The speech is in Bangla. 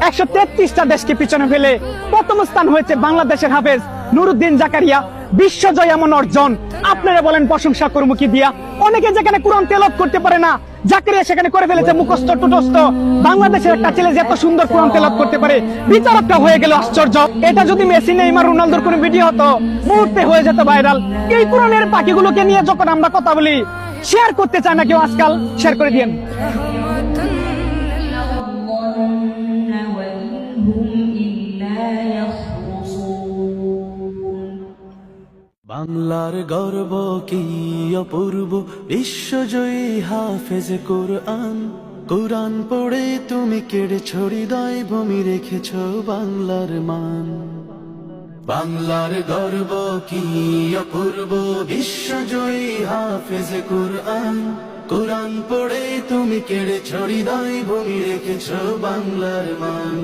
133টা দেশকে পিছনে ফেলে প্রথম স্থান হয়েছে বাংলাদেশের হাফেজ নুরুদ্দিন জাকারিয়া। বিশ্বজয় এমন অর্জন, আপনারা বলেন প্রশংসা করবো কি দিয়া? অনেকে যেখানে কোরআন তেলাওয়াত করতে পারে না, জাকারিয়া সেখানে করে ফেলেছে মুখস্থ টুটস্থ। বাংলাদেশের একটা ছেলে যে এত সুন্দর কোরআন তেলাওয়াত করতে পারে, বিচারকটা হয়ে গেল আশ্চর্য। এটা যদি মেসি নেইমার রোনালদোর কোনো ভিডিও হতো, মুহূর্তে হয়ে যেত ভাইরাল। এই কোরআনের পাখিগুলোকে নিয়ে যখন আমরা কথা বলি, শেয়ার করতে চায় না কেউ আজকাল, শেয়ার করে দিয়েন। বাংলার গর্ব কি অপূর্ব, বিশ্বজয়ী হাফেজ কোরআন। কোরআন পড়ে তুমি কেড়েছ হৃদয়, ভূমি রেখেছ বাংলার মান। বাংলার গর্ব কি অপূর্ব, বিশ্বজয়ী হাফেজ কোরআন। কোরআন পড়ে তুমি কেড়েছ হৃদয়, ভূমি রেখেছ বাংলার মান।